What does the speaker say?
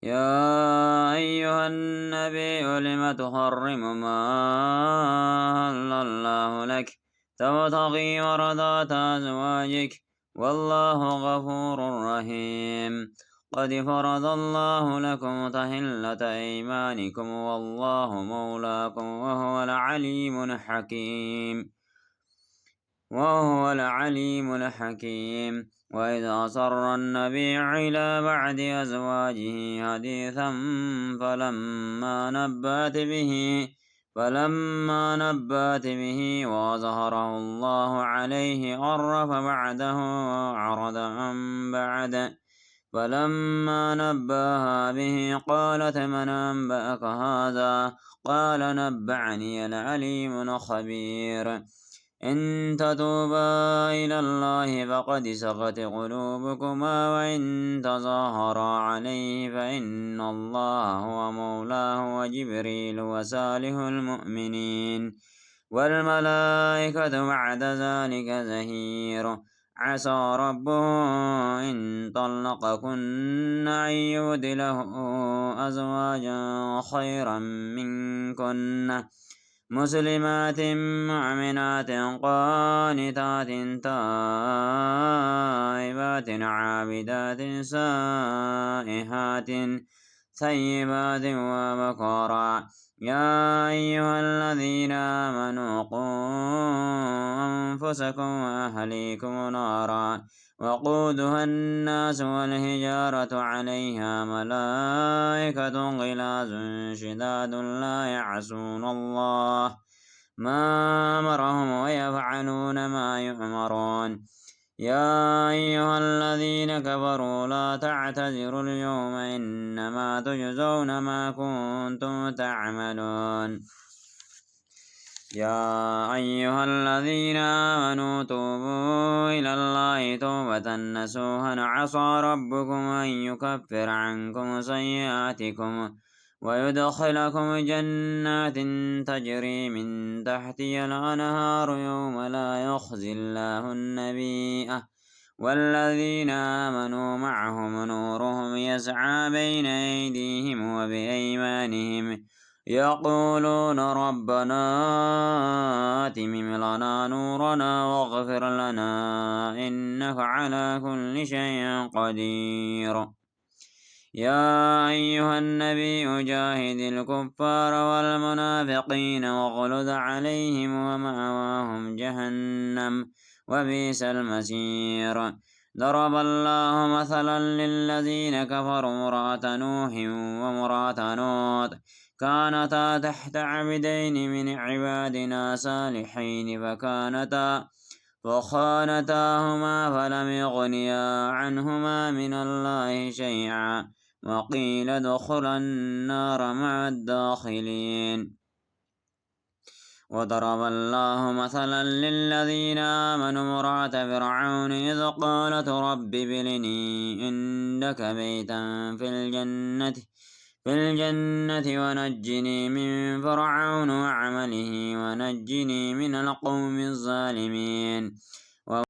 يا أيها النبي لم تحرم ما أهل الله لك تبتغي مرضات أزواجك والله غفور رحيم قد فرض الله لكم تحلة أيمانكم والله مولاكم وهو العليم الحكيم وإذا أصر النبي إلى بعد أزواجه حديثا فلما نبأت به فلما نبأت به وظهره الله عليه عرف بعده وأعرض عن بعد فلما نبأها به قالت من أنبأك هذا قال نبعني العليم الخبير إن تتوبا إلى الله فقد سغت قلوبكما وإن تظاهرا عليه فإن الله هو مولاه وجبريل وصالح المؤمنين والملائكة بعد ذلك زهير عسى ربه إن طلقكن أن يبدله أزواجا خيرا منكن مسلمات مؤمنات قانتات تائبات عابدات سائحات ثيبات وبكارا يا أيها الذين آمنوا قوا أنفسكم وأهليكم نارا وقودها الناس والحجارة عليها ملائكة غلاظ شداد لا يعصون الله ما أمرهم ويفعلون ما يؤمرون يا أيها الذين كفروا لا تعتذروا اليوم إنما تجزون ما كنتم تعملون يا أيها الذين آمنوا توبوا إلى الله توبة نصوحا عسى ربكم أن يكفر عنكم سيئاتكم ويدخلكم جنات تجري من تحتها الأنهار يوم لا يخزي الله النبي والذين آمنوا معهم نورهم يسعى بين أيديهم وبأيمانهم يقولون ربنا أتمم لنا نورنا واغفر لنا إنك على كل شيء قدير يا أيها النبي جاهد الكفار والمنافقين واغلظ عليهم ومأواهم جهنم وبئس المصير ضرب الله مثلا للذين كفروا امرأة نوح وامرأة لوط كانتا تحت عبدين من عبادنا صالحين فخانتاهما فلم يغنيا عنهما من الله شيئا وقيل ادخلا النار مع الداخلين وضرب الله مثلا للذين آمنوا امرأة فرعون إذ قالت رب ابنني عندك بيتا في الجنة ونجني من فرعون وعمله ونجني من القوم الظالمين